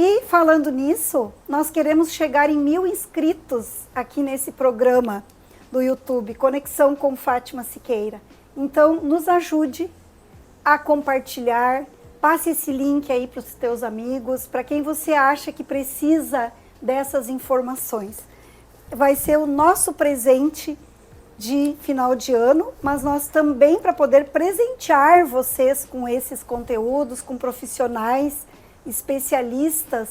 E falando nisso, nós queremos chegar em 1000 inscritos aqui nesse programa do YouTube, Conexão com Fátima Siqueira. Então, nos ajude a compartilhar, passe esse link aí para os teus amigos, para quem você acha que precisa dessas informações. Vai ser o nosso presente de final de ano, mas nós também, para poder presentear vocês com esses conteúdos, com profissionais especialistas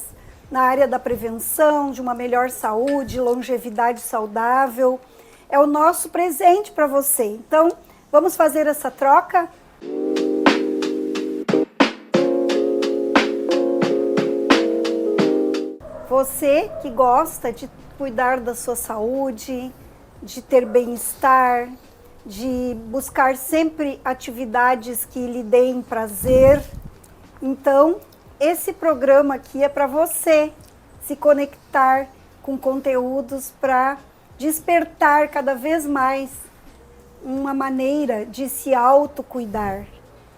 na área da prevenção, de uma melhor saúde, longevidade saudável. É o nosso presente para você. Então, vamos fazer essa troca? Você que gosta de cuidar da sua saúde, de ter bem-estar, de buscar sempre atividades que lhe deem prazer. Então, esse programa aqui é para você se conectar com conteúdos para despertar cada vez mais uma maneira de se autocuidar.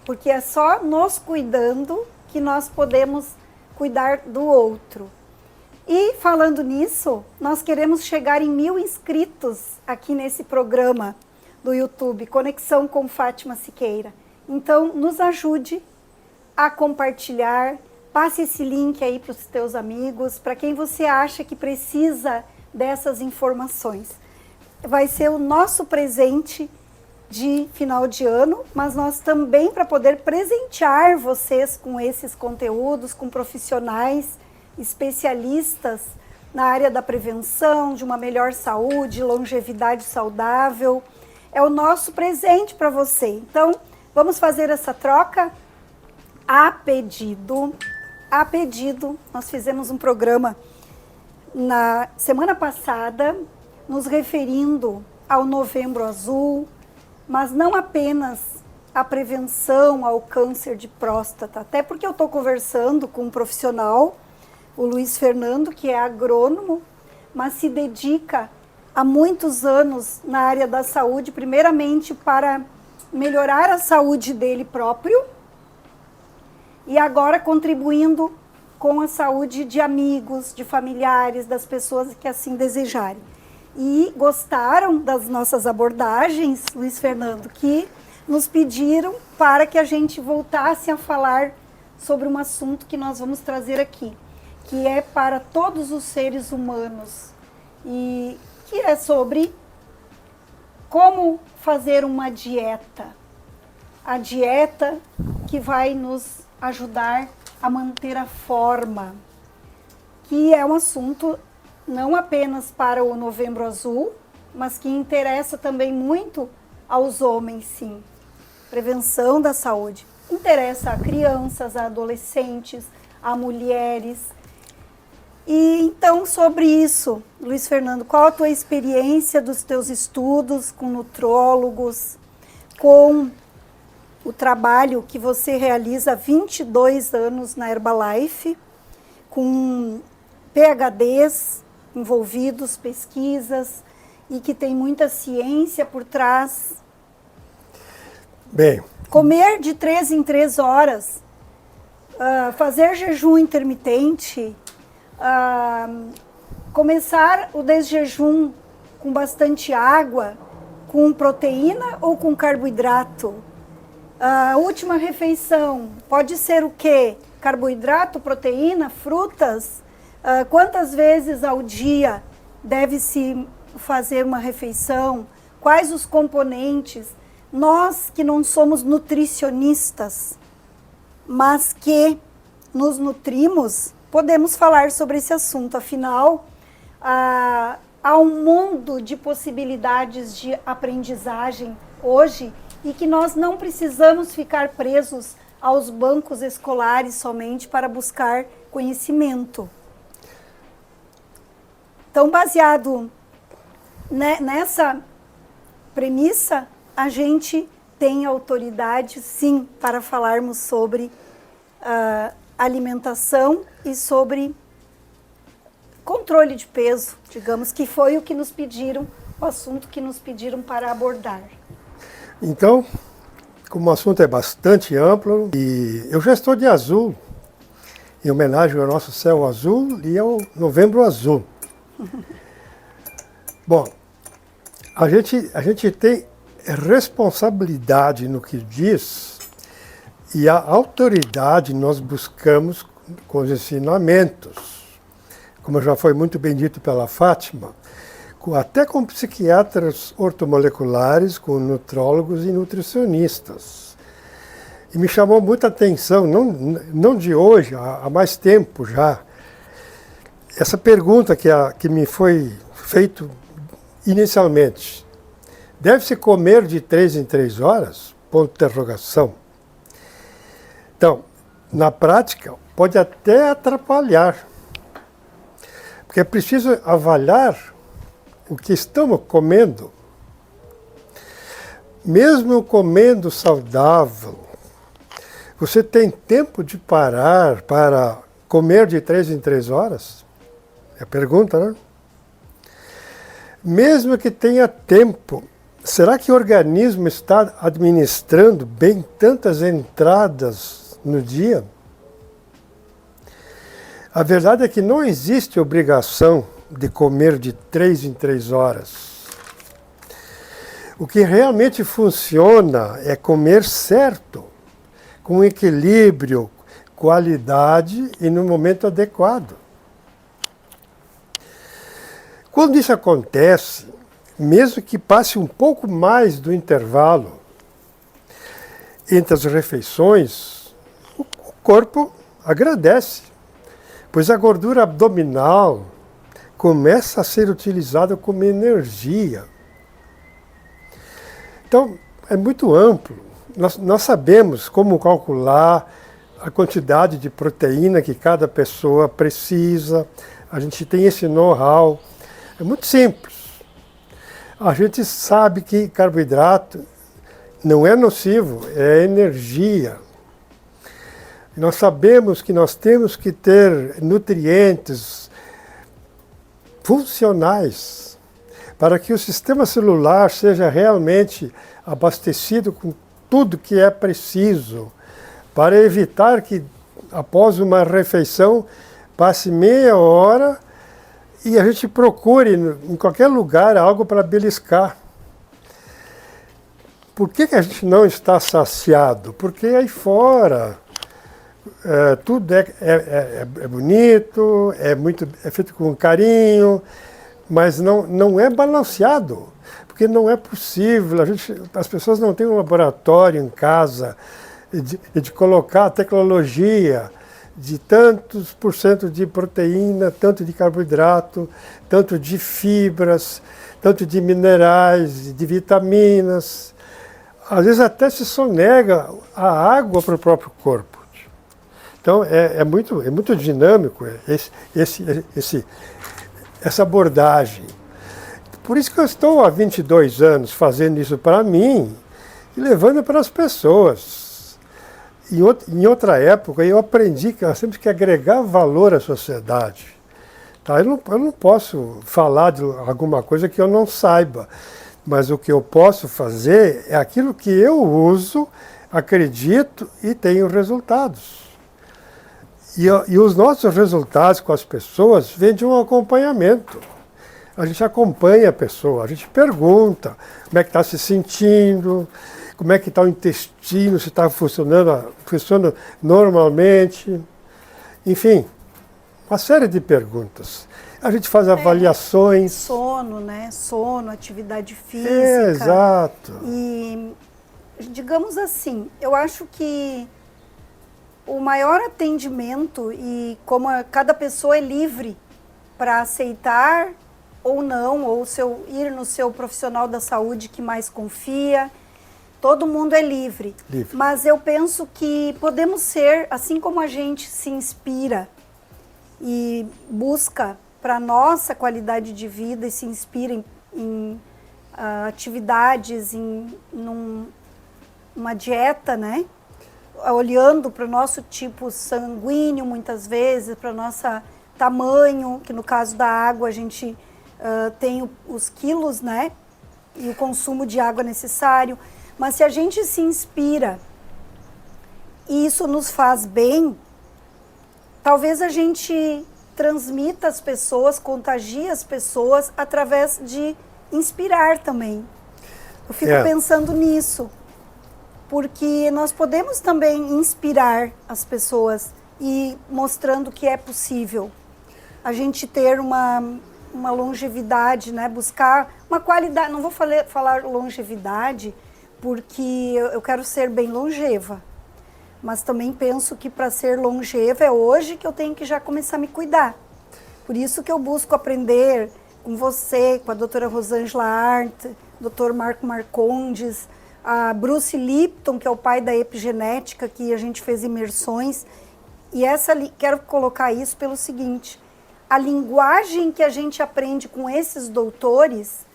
Porque é só nos cuidando que nós podemos cuidar do outro. E falando nisso, nós queremos chegar em 1000 inscritos aqui nesse programa do YouTube, Conexão com Fátima Siqueira. Então, nos ajude a compartilhar, passe esse link aí para os teus amigos, para quem você acha que precisa dessas informações. Vai ser o nosso presente de final de ano, mas nós também, para poder presentear vocês com esses conteúdos, com profissionais especialistas na área da prevenção, de uma melhor saúde, longevidade saudável. É o nosso presente para você. Então, vamos fazer essa troca? A pedido, nós fizemos um programa na semana passada, nos referindo ao Novembro Azul, mas não apenas a prevenção ao câncer de próstata, até porque eu estou conversando com um profissional, o Luiz Fernando, que é agrônomo, mas se dedica há muitos anos na área da saúde, primeiramente para melhorar a saúde dele próprio e agora contribuindo com a saúde de amigos, de familiares, das pessoas que assim desejarem. E gostaram das nossas abordagens, Luiz Fernando, que nos pediram para que a gente voltasse a falar sobre um assunto que nós vamos trazer aqui, que é para todos os seres humanos, e que é sobre como fazer uma dieta. A dieta que vai nos ajudar a manter a forma, que é um assunto não apenas para o Novembro Azul, mas que interessa também muito aos homens, sim. Prevenção da saúde. Interessa a crianças, a adolescentes, a mulheres. E então, sobre isso, Luiz Fernando, qual a tua experiência dos teus estudos com nutrólogos, com o trabalho que você realiza há 22 anos na Herbalife, com PhDs envolvidos, pesquisas, e que tem muita ciência por trás? Bem, comer de 3 em 3 horas, fazer jejum intermitente, começar o desjejum com bastante água, com proteína ou com carboidrato? A última refeição pode ser o quê? Carboidrato, proteína, frutas? Quantas vezes ao dia deve-se fazer uma refeição? Quais os componentes? Nós que não somos nutricionistas, mas que nos nutrimos, podemos falar sobre esse assunto. Afinal, há um mundo de possibilidades de aprendizagem hoje e que nós não precisamos ficar presos aos bancos escolares somente para buscar conhecimento. Então, baseado nessa premissa, a gente tem autoridade, sim, para falarmos sobre alimentação e sobre controle de peso, digamos, que foi o que nos pediram, o assunto que nos pediram para abordar. Então, como o assunto é bastante amplo, e eu já estou de azul em homenagem ao nosso céu azul e ao Novembro Azul. Bom, a gente tem responsabilidade no que diz e a autoridade nós buscamos com os ensinamentos, como já foi muito bem dito pela Fátima, até com psiquiatras ortomoleculares, com nutrólogos e nutricionistas. E me chamou muita atenção, não de hoje, há mais tempo já, essa pergunta que me foi feita inicialmente. Deve-se comer de 3 em 3 horas? Ponto de interrogação. Então, na prática, pode até atrapalhar, porque é preciso avaliar o que estamos comendo. Mesmo comendo saudável, você tem tempo de parar para comer de 3 em 3 horas? É a pergunta, né? Mesmo que tenha tempo, será que o organismo está administrando bem tantas entradas no dia? A verdade é que não existe obrigação de comer de 3 em 3 horas. O que realmente funciona é comer certo, com equilíbrio, qualidade e no momento adequado. Quando isso acontece, mesmo que passe um pouco mais do intervalo entre as refeições, o corpo agradece, pois a gordura abdominal começa a ser utilizada como energia. Então, é muito amplo. Nós sabemos como calcular a quantidade de proteína que cada pessoa precisa, a gente tem esse know-how. É muito simples. A gente sabe que carboidrato não é nocivo, é energia. Nós sabemos que nós temos que ter nutrientes funcionais para que o sistema celular seja realmente abastecido com tudo que é preciso, para evitar que após uma refeição passe meia hora e a gente procure em qualquer lugar algo para beliscar. Por que a gente não está saciado? Porque aí fora tudo é bonito, é feito com carinho, mas não é balanceado, porque não é possível. As pessoas não têm um laboratório em casa de colocar a tecnologia de tantos por cento de proteína, tanto de carboidrato, tanto de fibras, tanto de minerais, de vitaminas. Às vezes até se sonega a água para o próprio corpo. Então é muito dinâmico essa abordagem. Por isso que eu estou há 22 anos fazendo isso para mim e levando para as pessoas. Em outra época, eu aprendi que nós temos que agregar valor à sociedade. Tá? Eu não posso falar de alguma coisa que eu não saiba, mas o que eu posso fazer é aquilo que eu uso, acredito e tenho resultados. E os nossos resultados com as pessoas vêm de um acompanhamento. A gente acompanha a pessoa, a gente pergunta como é que está se sentindo, como é que está o intestino, se está funciona normalmente. Enfim, uma série de perguntas. A gente faz avaliações. Sono, né? Sono, atividade física. Exato. E, digamos assim, eu acho que o maior atendimento, e como cada pessoa é livre para aceitar ou não, ou ir no seu profissional da saúde que mais confia, todo mundo é livre. Mas eu penso que podemos ser, assim como a gente se inspira e busca para a nossa qualidade de vida e se inspira em atividades, numa dieta, né? Olhando para o nosso tipo sanguíneo, muitas vezes, para o nosso tamanho, que no caso da água a gente tem os quilos, né? E o consumo de água necessário. Mas se a gente se inspira e isso nos faz bem, talvez a gente transmita as pessoas, contagie as pessoas através de inspirar também. Eu fico pensando nisso, porque nós podemos também inspirar as pessoas e mostrando que é possível a gente ter uma longevidade, né? Buscar uma qualidade. Não vou falar longevidade, porque eu quero ser bem longeva. Mas também penso que para ser longeva é hoje que eu tenho que já começar a me cuidar. Por isso que eu busco aprender com você, com a doutora Rosângela Arndt, doutor Marco Marcondes, a Bruce Lipton, que é o pai da epigenética, que a gente fez imersões. E quero colocar isso pelo seguinte: a linguagem que a gente aprende com esses doutores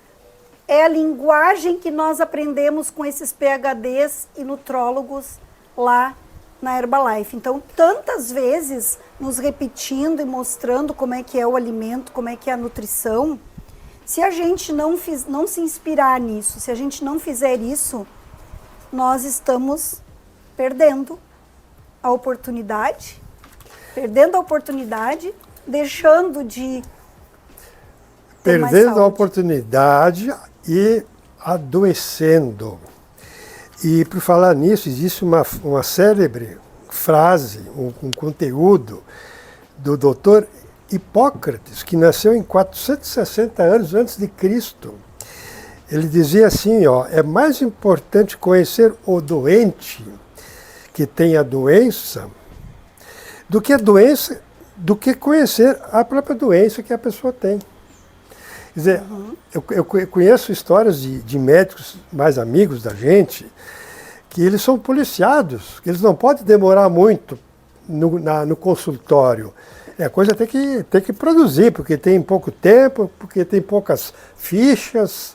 é a linguagem que nós aprendemos com esses PhDs e nutrólogos lá na Herbalife. Então, tantas vezes nos repetindo e mostrando como é que é o alimento, como é que é a nutrição. Se a gente não se inspirar nisso, se a gente não fizer isso, nós estamos perdendo a oportunidade, deixando de ter mais perdendo a saúde. oportunidade e adoecendo. E por falar nisso, existe uma célebre frase, um conteúdo do doutor Hipócrates, que nasceu em 460 anos antes de Cristo. Ele dizia assim, ó, é mais importante conhecer o doente que tem a doença do que conhecer a própria doença que a pessoa tem. Quer dizer, eu conheço histórias de médicos mais amigos da gente, que eles são policiados, que eles não podem demorar muito no consultório. A coisa tem que produzir, porque tem pouco tempo, porque tem poucas fichas.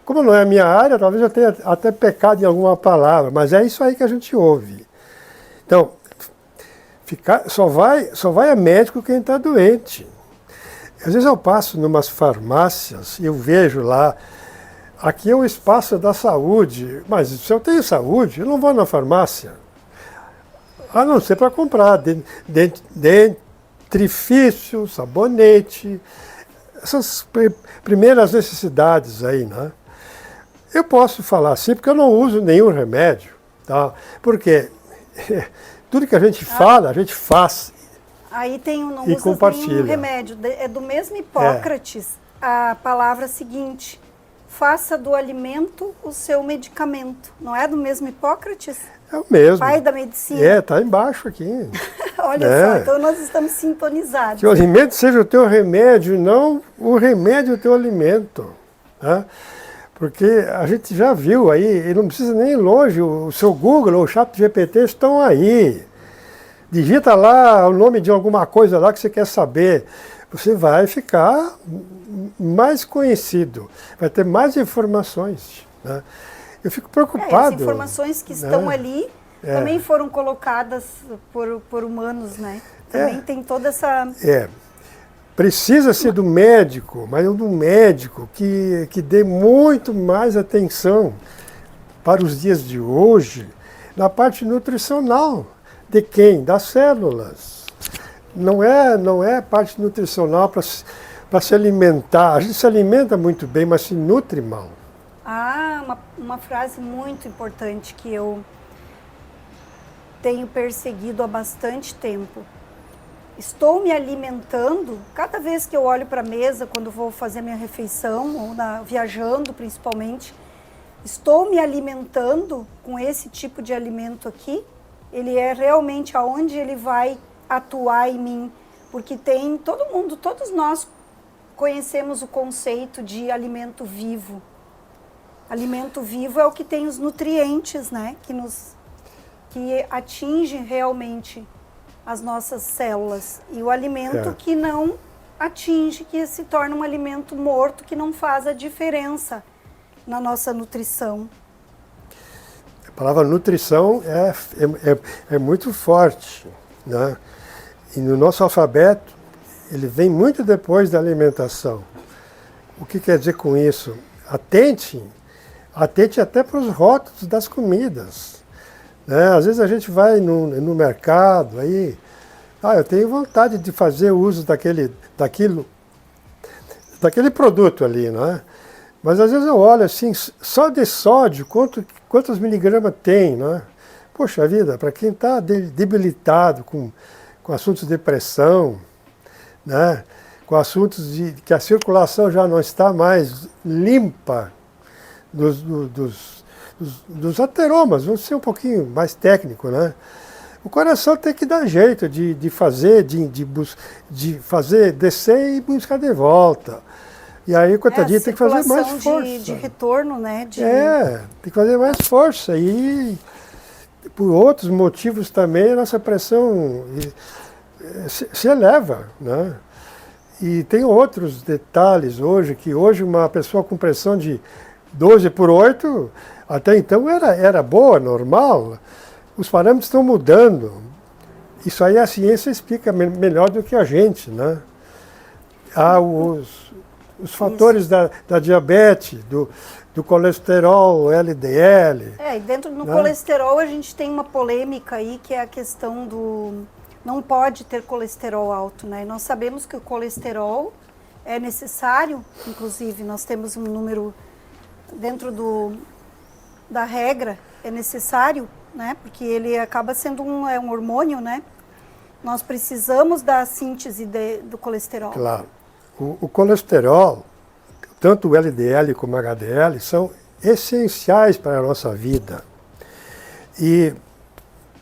Como não é a minha área, talvez eu tenha até pecado em alguma palavra, mas é isso aí que a gente ouve. Então, só vai a médico quem está doente. Às vezes eu passo em umas farmácias e eu vejo lá, aqui é o espaço da saúde, mas se eu tenho saúde, eu não vou na farmácia. A não ser para comprar dentifrício, sabonete, essas primeiras necessidades aí, né? Eu posso falar assim porque eu não uso nenhum remédio, tá? Porque tudo que a gente fala, a gente faz. Aí não e usa compartilha. nenhum remédio. É do mesmo Hipócrates a palavra seguinte: faça do alimento o seu medicamento. Não é do mesmo Hipócrates? É o mesmo. Pai da medicina. Tá embaixo aqui. Olha só, então nós estamos sintonizados. Que o alimento seja o teu remédio, não o remédio o teu alimento. Tá? Porque a gente já viu aí, e não precisa nem ir longe, o seu Google ou o ChatGPT estão aí. Digita lá o nome de alguma coisa lá que você quer saber. Você vai ficar mais conhecido, vai ter mais informações. Né? Eu fico preocupado. As informações que estão ali também foram colocadas por humanos, né? Também tem toda essa... Precisa-se do médico, mas do médico que dê muito mais atenção para os dias de hoje na parte nutricional. De quem? Das células. Não é a parte nutricional para se alimentar. A gente se alimenta muito bem, mas se nutre mal. Uma frase muito importante que eu tenho perseguido há bastante tempo. Estou me alimentando, cada vez que eu olho para a mesa, quando vou fazer minha refeição, ou viajando principalmente, estou me alimentando com esse tipo de alimento aqui. Ele é realmente aonde ele vai atuar em mim, porque todos nós conhecemos o conceito de alimento vivo. Alimento vivo é o que tem os nutrientes, né, que atinge realmente as nossas células. E o alimento que não atinge, que se torna um alimento morto, que não faz a diferença na nossa nutrição. A palavra nutrição é muito forte, né? E no nosso alfabeto, ele vem muito depois da alimentação. O que quer dizer com isso? Atente até para os rótulos das comidas. Né? Às vezes a gente vai no mercado, aí eu tenho vontade de fazer uso daquele produto ali, né? Mas às vezes eu olho assim, só de sódio, quantos miligramas tem, né? Poxa vida, para quem está debilitado com assuntos de depressão, né? Com assuntos de que a circulação já não está mais limpa dos ateromas, vamos ser um pouquinho mais técnico, né? O coração tem que dar jeito de fazer descer e buscar de volta. E aí, coitadinho, tem que fazer mais força. De retorno, né? Tem que fazer mais força. E por outros motivos também a nossa pressão se eleva, né? E tem outros detalhes hoje, que hoje uma pessoa com pressão de 12/8, até então era boa, normal. Os parâmetros estão mudando. Isso aí a ciência explica melhor do que a gente, né? Há os fatores da diabetes, do colesterol, LDL. E dentro do colesterol a gente tem uma polêmica aí, que é a questão do... Não pode ter colesterol alto, né? E nós sabemos que o colesterol é necessário, inclusive nós temos um número dentro da regra, é necessário, né? Porque ele acaba sendo um hormônio, né? Nós precisamos da síntese do colesterol. Claro. O colesterol, tanto o LDL como o HDL, são essenciais para a nossa vida. E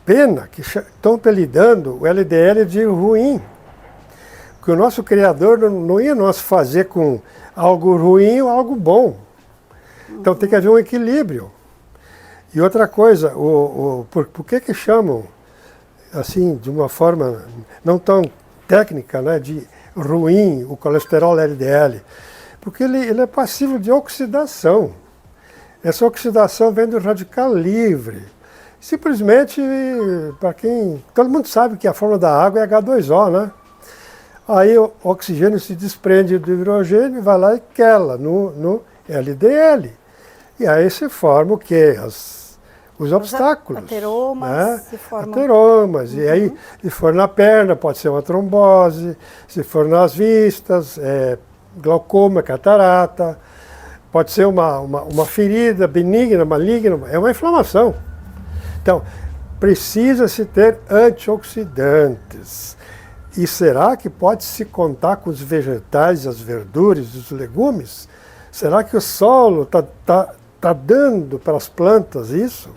pena que estão apelidando o LDL de ruim. Porque o nosso Criador não ia nos fazer com algo ruim ou algo bom. Então tem que haver um equilíbrio. E outra coisa, por que chamam, assim, de uma forma não tão técnica, né, de ruim o colesterol LDL? Porque ele é passível de oxidação. Essa oxidação vem do radical livre. Simplesmente, para quem... Todo mundo sabe que a fórmula da água é H2O, né? Aí o oxigênio se desprende do hidrogênio e vai lá e quela no LDL. E aí se forma o quê? Os obstáculos. Ateromas, né? se formam. Ateromas. E aí, se for na perna, pode ser uma trombose. Se for nas vistas, glaucoma, catarata. Pode ser uma ferida benigna, maligna. É uma inflamação. Então, precisa-se ter antioxidantes. E será que pode-se contar com os vegetais, as verduras, os legumes? Será que o solo está dando para as plantas isso?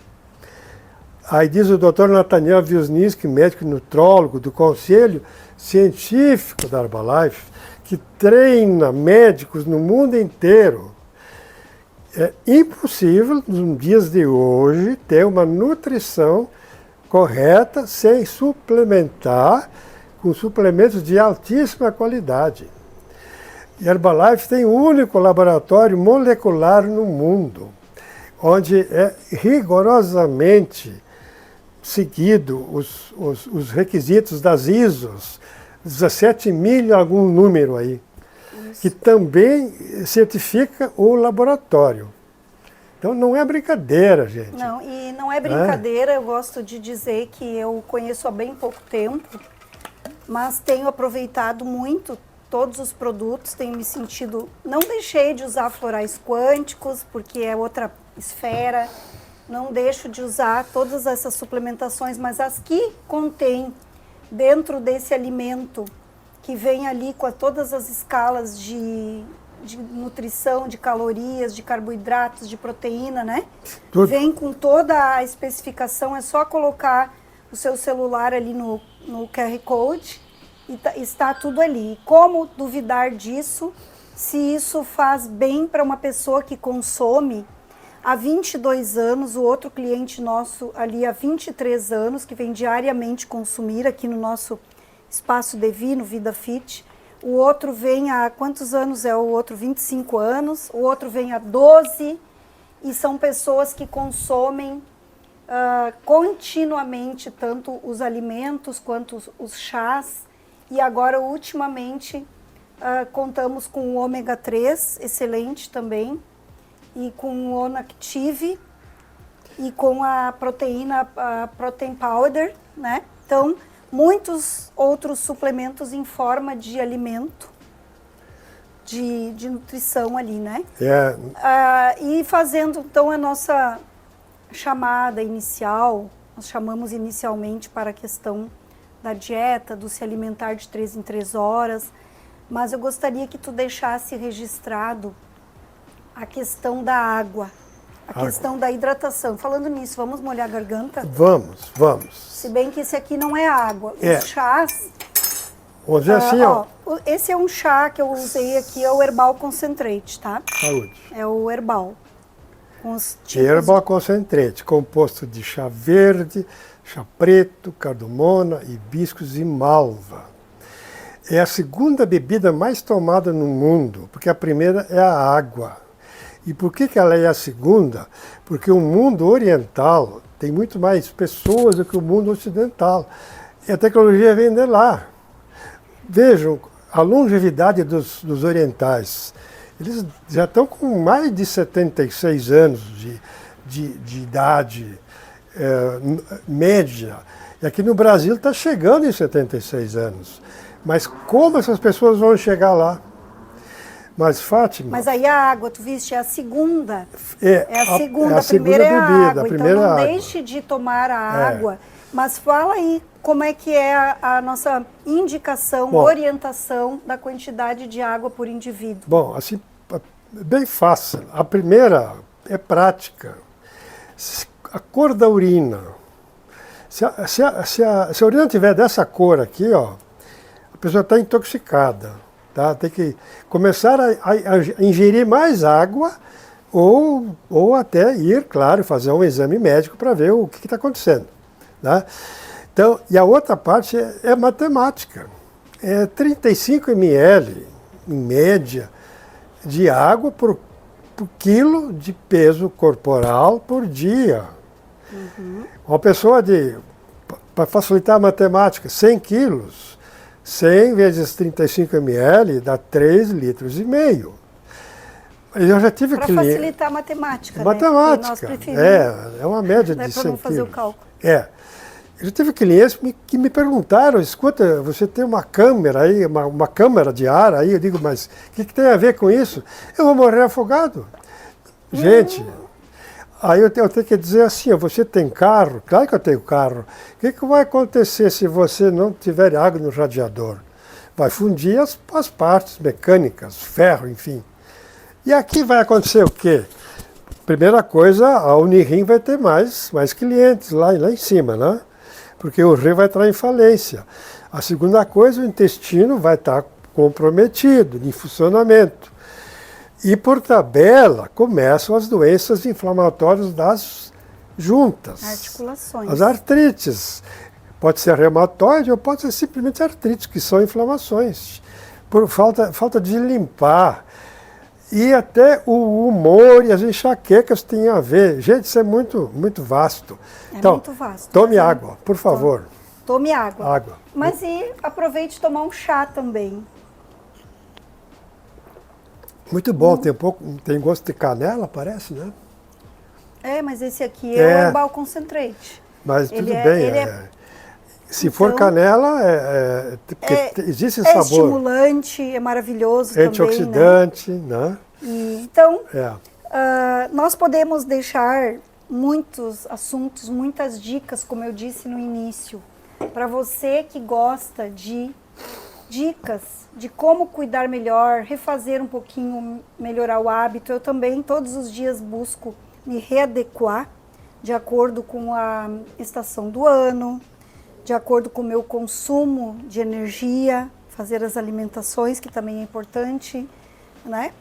Aí diz o Dr. Nathaniel Wisniewski, médico nutrólogo do Conselho Científico da Herbalife, que treina médicos no mundo inteiro. É impossível, nos dias de hoje, ter uma nutrição correta sem suplementar com suplementos de altíssima qualidade. E a Herbalife tem o único laboratório molecular no mundo, onde é rigorosamente seguido os requisitos das ISOs, 17.000 e algum número aí, que também certifica o laboratório. Então não é brincadeira, gente. Não, e não é brincadeira, eu gosto de dizer que eu conheço há bem pouco tempo, mas tenho aproveitado muito todos os produtos, tenho me sentido... Não deixei de usar florais quânticos, porque é outra esfera, não deixo de usar todas essas suplementações, mas as que contém dentro desse alimento, que vem ali com todas as escalas de nutrição, de calorias, de carboidratos, de proteína, né? Tudo. Vem com toda a especificação, é só colocar o seu celular ali no QR Code e está tudo ali. Como duvidar disso, se isso faz bem para uma pessoa que consome há 22 anos, o outro cliente nosso ali há 23 anos, que vem diariamente consumir aqui no nosso Espaço Devi, no Vida Fit. O outro vem há quantos anos? É o outro 25 anos, o outro vem há 12, e são pessoas que consomem continuamente tanto os alimentos quanto os chás. E agora, ultimamente, contamos com o ômega 3, excelente também, e com o Onactive, e com a proteína, a Protein Powder, né? Então, muitos outros suplementos em forma de alimento, de nutrição ali, né? E fazendo, então, a nossa chamada inicial, nós chamamos inicialmente para a questão da dieta, do se alimentar de 3 em 3 horas, mas eu gostaria que tu deixasse registrado a questão da água, a questão da hidratação. Falando nisso, vamos molhar a garganta? Vamos. Se bem que esse aqui não é água. Os chás... Vamos dizer assim, ó. Esse é um chá que eu usei aqui, é o Herbal Concentrate, tá? Saúde. É o Herbal. Com os Herbal Concentrate, composto de chá verde, chá preto, cardamona, hibiscus e malva. É a segunda bebida mais tomada no mundo, porque a primeira é a água. E por que ela é a segunda? Porque o mundo oriental tem muito mais pessoas do que o mundo ocidental. E a tecnologia vem de lá. Vejam a longevidade dos orientais. Eles já estão com mais de 76 anos de idade média. E aqui no Brasil está chegando em 76 anos. Mas como essas pessoas vão chegar lá? Mas, Fátima... Mas aí a água, tu viste, é a segunda. É a segunda, a primeira é a bebida. água. A primeira então não água. deixe de tomar a água. Mas fala aí como é que é a nossa indicação, orientação da quantidade de água por indivíduo. Bom, assim, bem fácil. A primeira é prática. A cor da urina. Se a urina tiver dessa cor aqui, ó, a pessoa está intoxicada. Tá? Tem que começar a ingerir mais água ou até ir, claro, fazer um exame médico para ver o que está acontecendo. Tá? Então, e a outra parte é matemática. É 35 ml, em média, de água por quilo de peso corporal por dia. Uma pessoa para facilitar a matemática, 100 quilos, 100 vezes 35 ml dá 3,5 litros. Eu já tive cliente... Para facilitar a matemática, matemática, né? É uma média de 100 para não fazer quilos. O cálculo. Eu já tive clientes que me perguntaram, escuta, você tem uma câmera aí, uma câmara de ar aí? Eu digo, mas o que tem a ver com isso? Eu vou morrer afogado. Gente, aí eu tenho que dizer assim, você tem carro? Claro que eu tenho carro. O que vai acontecer se você não tiver água no radiador? Vai fundir as partes mecânicas, ferro, enfim. E aqui vai acontecer o quê? Primeira coisa, a Unirim vai ter mais clientes lá em cima, né? Porque o rim vai entrar em falência. A segunda coisa, o intestino vai estar comprometido, em funcionamento. E por tabela, começam as doenças inflamatórias das juntas. Articulações. As artrites. Pode ser reumatoide ou pode ser simplesmente artrite, que são inflamações. Por falta de limpar. E até o humor e as enxaquecas têm a ver. Gente, isso é muito, muito vasto. Então, muito vasto. Tome água, por favor. Tome água. Água. Mas aproveite e tomar um chá também. Muito bom, tem gosto de canela, parece, né? Mas esse aqui é o Herbal Concentrate. Mas tudo bem. Se for canela, existe sabor. É estimulante, é maravilhoso também, antioxidante, né? Então, nós podemos deixar muitos assuntos, muitas dicas, como eu disse no início, para você que gosta de dicas de como cuidar melhor, refazer um pouquinho, melhorar o hábito. Eu também, todos os dias, busco me readequar de acordo com a estação do ano, de acordo com o meu consumo de energia, fazer as alimentações, que também é importante, né?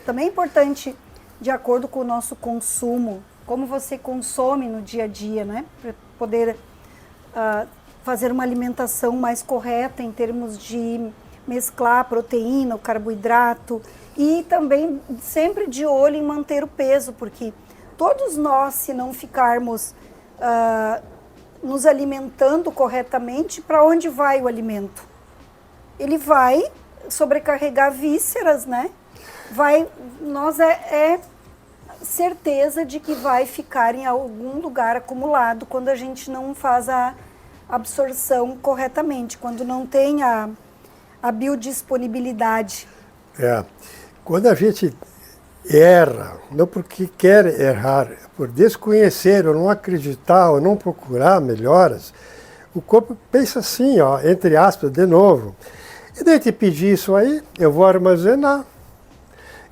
Também é importante de acordo com o nosso consumo, como você consome no dia a dia, né? Para poder fazer uma alimentação mais correta em termos de mesclar a proteína, o carboidrato e também sempre de olho em manter o peso, porque todos nós, se não ficarmos nos alimentando corretamente, para onde vai o alimento? Ele vai sobrecarregar vísceras, né? Nós é certeza de que vai ficar em algum lugar acumulado quando a gente não faz absorção corretamente, quando não tem a biodisponibilidade. Quando a gente erra, não porque quer errar, por desconhecer ou não acreditar ou não procurar melhoras, o corpo pensa assim, ó, entre aspas, de novo. E daí te pedir isso aí, eu vou armazenar.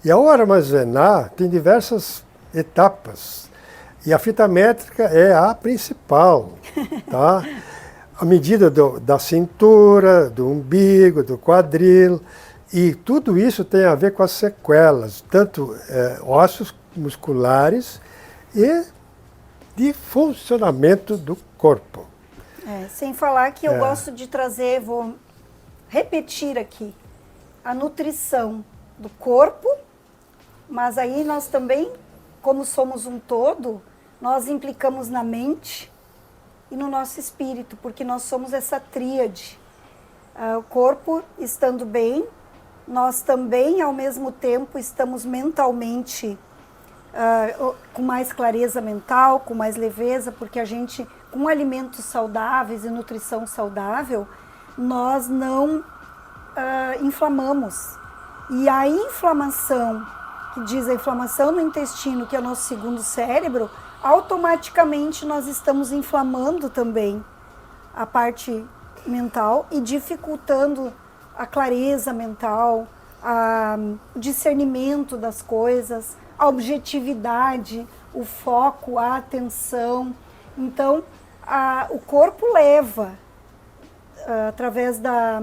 E ao armazenar, tem diversas etapas. E a fita métrica é a principal, tá? A medida da cintura, do umbigo, do quadril. E tudo isso tem a ver com as sequelas, tanto ossos musculares e de funcionamento do corpo. Sem falar que eu gosto de trazer, vou repetir aqui, a nutrição do corpo, mas aí nós também, como somos um todo, nós implicamos na mente e no nosso espírito, porque nós somos essa tríade. O corpo estando bem, nós também, ao mesmo tempo, estamos mentalmente com mais clareza mental, com mais leveza, porque a gente, com alimentos saudáveis e nutrição saudável, nós não inflamamos. E a inflamação, que diz a inflamação no intestino, que é o nosso segundo cérebro, automaticamente nós estamos inflamando também a parte mental e dificultando a clareza mental, o discernimento das coisas, a objetividade, o foco, a atenção. Então, o corpo leva, através da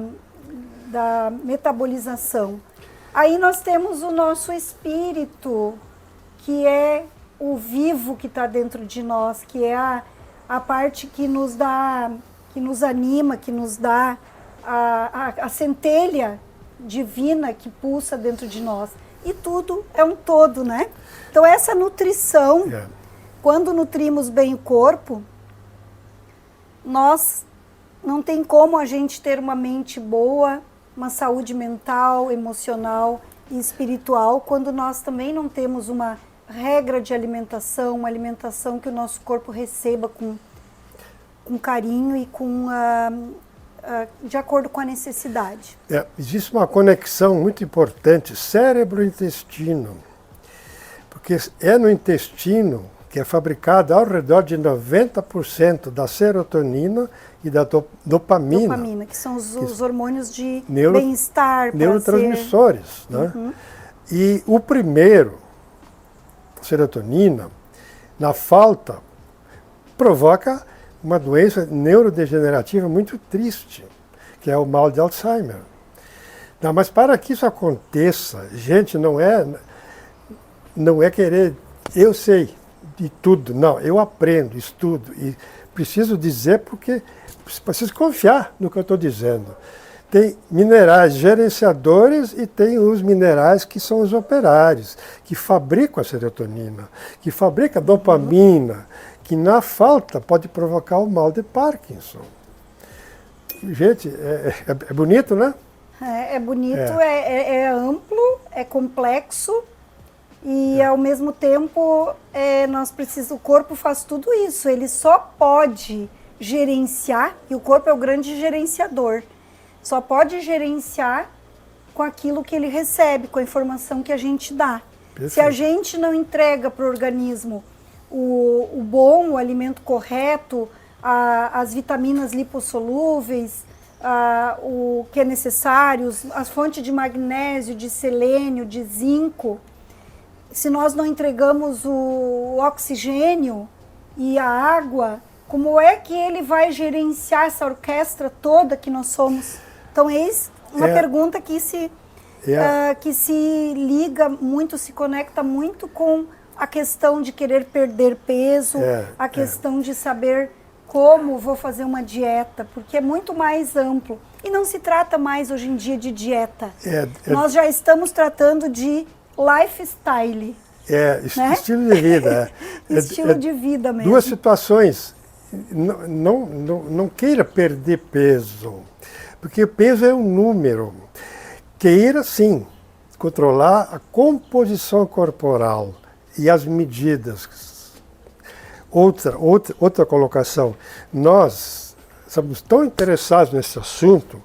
metabolização. Aí nós temos o nosso espírito, que é o vivo que está dentro de nós, que é a parte que nos dá, que nos anima, que nos dá a centelha divina que pulsa dentro de nós. E tudo é um todo, né? Então essa nutrição, quando nutrimos bem o corpo, nós não tem como a gente ter uma mente boa, uma saúde mental, emocional e espiritual, quando nós também não temos uma regra de alimentação, uma alimentação que o nosso corpo receba com carinho e de acordo com a necessidade. Existe uma conexão muito importante, cérebro-intestino, porque é no intestino que é fabricado ao redor de 90% da serotonina e da dopamina. Dopamina, que são os hormônios de bem-estar, neurotransmissores. Né? Uhum. E o primeiro, serotonina, na falta, provoca uma doença neurodegenerativa muito triste, que é o mal de Alzheimer. Não, mas para que isso aconteça, gente, não é querer, eu sei de tudo, não, eu aprendo, estudo e preciso dizer porque preciso confiar no que eu estou dizendo. Tem minerais gerenciadores e tem os minerais que são os operários, que fabricam a serotonina, que fabricam a dopamina, que na falta pode provocar o mal de Parkinson. Gente, é bonito, né? É bonito, é amplo, é complexo e ao mesmo tempo o corpo faz tudo isso, ele só pode gerenciar, e o corpo é o grande gerenciador, só pode gerenciar com aquilo que ele recebe, com a informação que a gente dá. Perfeito. Se a gente não entrega para o organismo o bom, o alimento correto, as vitaminas lipossolúveis, o que é necessário, as fontes de magnésio, de selênio, de zinco, se nós não entregamos o oxigênio e a água, como é que ele vai gerenciar essa orquestra toda que nós somos? Então, eis uma pergunta que se liga muito, se conecta muito com a questão de querer perder peso, a questão de saber como vou fazer uma dieta, porque é muito mais amplo. E não se trata mais hoje em dia de dieta. Nós já estamos tratando de lifestyle. Né? Estilo de vida. Estilo de vida mesmo. Duas situações. Não queira perder peso, porque peso é um número. Queira, sim, controlar a composição corporal e as medidas. Outra colocação. Nós, somos tão interessados nesse assunto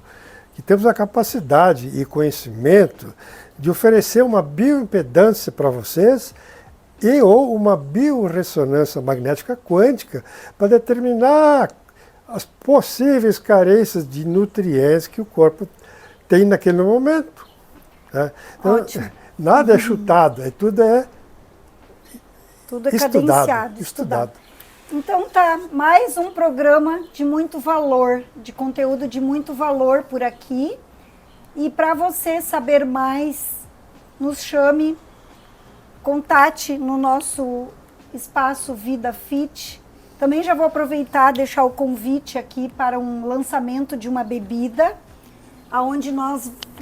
que temos a capacidade e conhecimento de oferecer uma bioimpedância para vocês e ou uma biorressonância magnética quântica para determinar as possíveis carências de nutrientes que o corpo tem naquele momento. Né? Então, Ótimo. nada é chutado, tudo é cadenciado, estudado. Então tá, mais um programa de muito valor, de conteúdo de muito valor por aqui. E para você saber mais, nos chame, contate no nosso espaço Vida Fit. Também já vou aproveitar e deixar o convite aqui para um lançamento de uma bebida, onde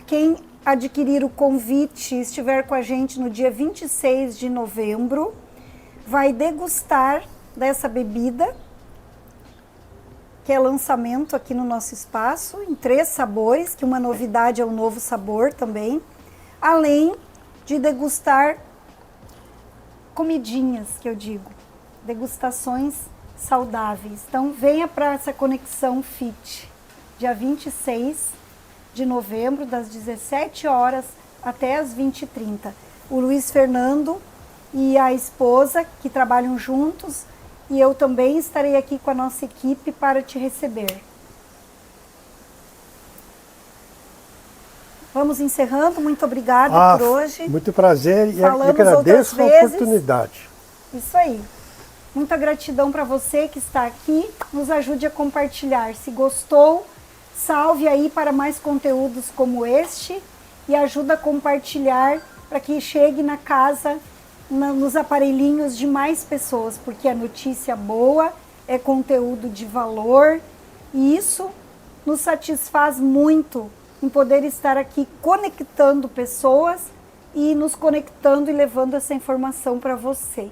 quem adquirir o convite e estiver com a gente no dia 26 de novembro, vai degustar dessa bebida, que é lançamento aqui no nosso espaço, em 3 sabores, que uma novidade é o novo sabor também, além de degustar comidinhas, que eu digo, degustações saudáveis. Então venha para essa conexão Fit, dia 26 de novembro, das 17 horas até as 20h30. O Luiz Fernando e a esposa, que trabalham juntos, e eu também estarei aqui com a nossa equipe para te receber. Vamos encerrando. Muito obrigada por hoje. Muito prazer e Falamos agradeço a outras vezes. oportunidade. Isso aí. Muita gratidão para você que está aqui. Nos ajude a compartilhar. Se gostou, salve aí para mais conteúdos como este e ajuda a compartilhar para que chegue na casa, nos aparelhinhos de mais pessoas, porque é notícia boa, é conteúdo de valor e isso nos satisfaz muito em poder estar aqui conectando pessoas e nos conectando e levando essa informação para você.